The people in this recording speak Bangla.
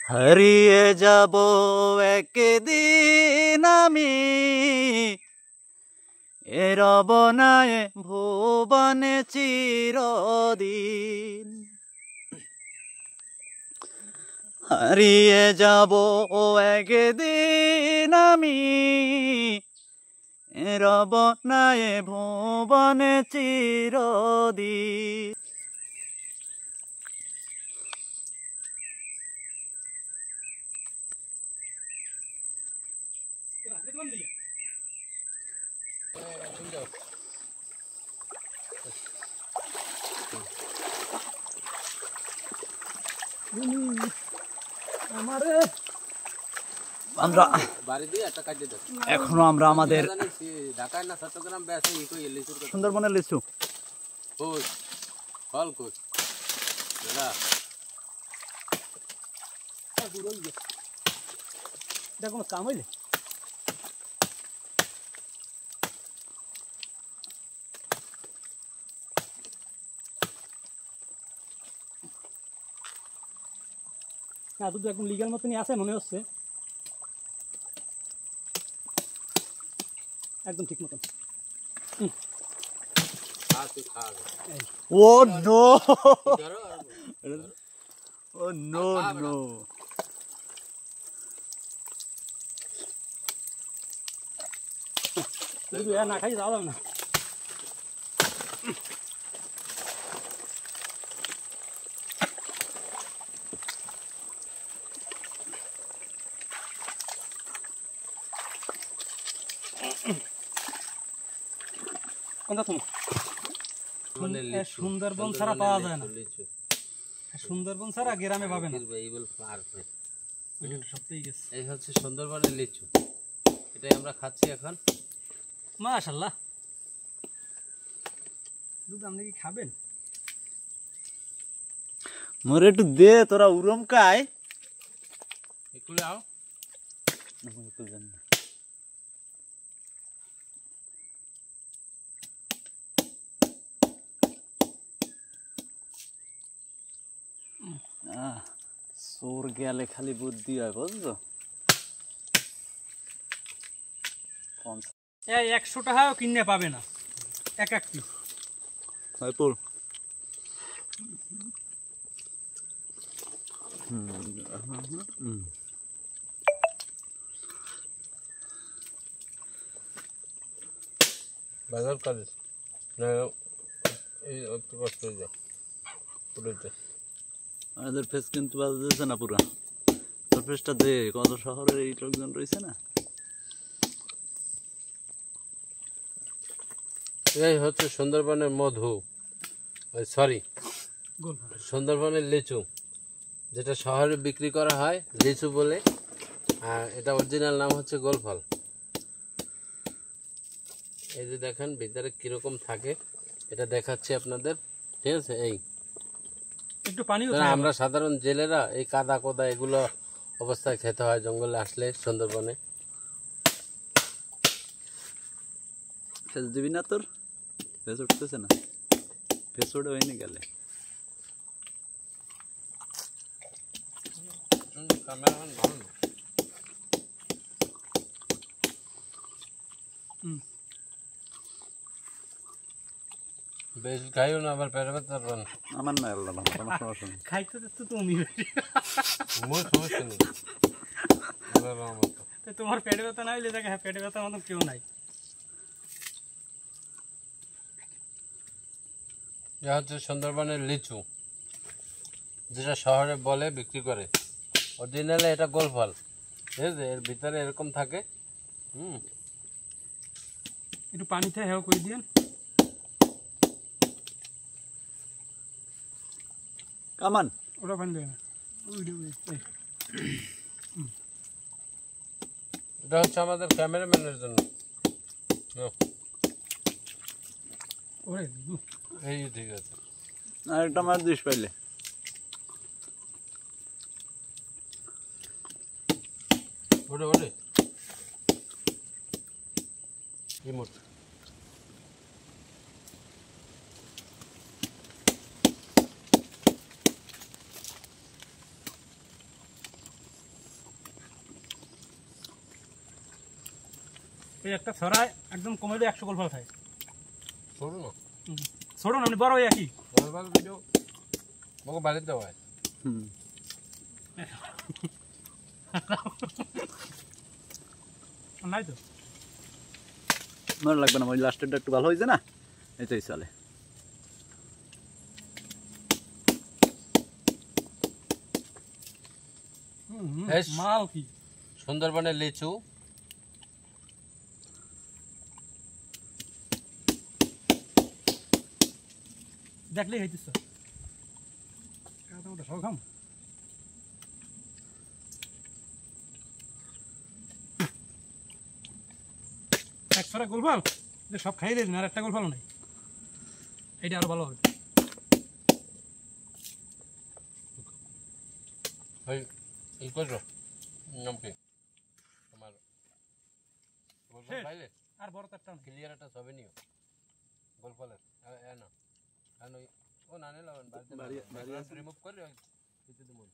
হারিয়ে যাব একদিন আমি এ রব না এ ভুবনে চিরদিন। হারিয়ে যাব একদিন আমি এ রব না এ ভুবনে চিরদিন। আমরা এখনো আমরা আমাদের সুন্দরবনের লিচু কোনো কাম হইলে না, দুটো একদম লিগাল মতনই আছে মনে হচ্ছে, একদম ঠিক মতন। ও নো, ও নো নো, না খাই যাওয়া যাবে না। সুন্দরবন ছাড়া পাওয়া যায় না, সুন্দরবন ছাড়া গ্রামে পাবে না। এই হচ্ছে সুন্দরবনের লিচু, এটাই আমরা খাচ্ছি এখন। মাশাআল্লাহ, দুধ আপনি কি খাবেন? মোরে একটু দে, তোরা উরম কায় একটু আও। চোর গেলে খালি বুদ্ধি হয়, বুঝছো? 100 টাকাও কিনে পাবে না এক এক পিস। বাজার করিস না, এই একটু কষ্ট হয়ে যায় পুরোতে। আমাদের ফেস কিন্তু বাজতেছে না পুরা, তোর ফেসটা দে, কত শহরের এই লোকজন রয়েছে না। এই হচ্ছে সুন্দরবনের মধু, সরি সুন্দরবনের লিচু, যেটা শহরে বিক্রি করা হয় লিচু বলে, আর এটা অরিজিনাল নাম হচ্ছে গোলফল। এই যে দেখেন ভিতরে কিরকম থাকে, এটা দেখাচ্ছি আপনাদের, ঠিক আছে? এই একটু পানি, আমরা সাধারণ জেলেরা এই কাদা কোদা এগুলো অবস্থায় খেতে হয় জঙ্গলে আসলে সুন্দরবনে। ফেস দিবি না? তোর ফেস উঠতেছে না, ফেস উঠে হয়নি গেলে। বেশি খাইও না, আবার পেটে ব্যথা পারবেন। আমার না, আল্লাহ ভালো, কোনো সমস্যা নেই। খাইতে তো তুমি, মোর সমস্যা নেই, তোমার পেটে ব্যথা না হইলে দেখে পেটে ব্যথা মতন কেউ নাই। এটা হচ্ছে সুন্দরবনের লিচু, যেটা শহরে বলে বিক্রি করে, অরিজিনালে এটা গোলফল, ঠিক আছে? এর ভিতরে এরকম থাকে। একটু পানিতে হেও করে দিয়েন। কামান ওটা পানি দেয় না। এটা হচ্ছে আমাদের ক্যামেরাম্যানের জন্য। এই ঠিক আছে, আর একটা মাছ দিস পাইলে। ওরে ওরে রিমোট। এই একটা ছড়ায় একদম কমে 100 গোল ফল খায়। ছোট না ছোট না বড় হয় একই। নরমাল ভিডিও মগো বাড়িতে হয় হুম নাই তো মনে লাগবে না, ওই লাস্টেরটা একটু ভালো হয়েছে না, এটাই চলে। মাল কি সুন্দরবনের লিচু দেখলেই হইতেছে সব খাম। এক ছড়া গোল ফল সব খাই দিয়েছেন, আর একটা গোল ফল নাই, এটা আরো ভালো হবে। ভাই এই করো নাম কি তোমার পাইলে আর বড় তো একটা নাই। ক্লিয়ার একটা ছবি নিও গোলফলের না ও না নিলাম বাড়িতে রিমুভ করে দিতে দেবো।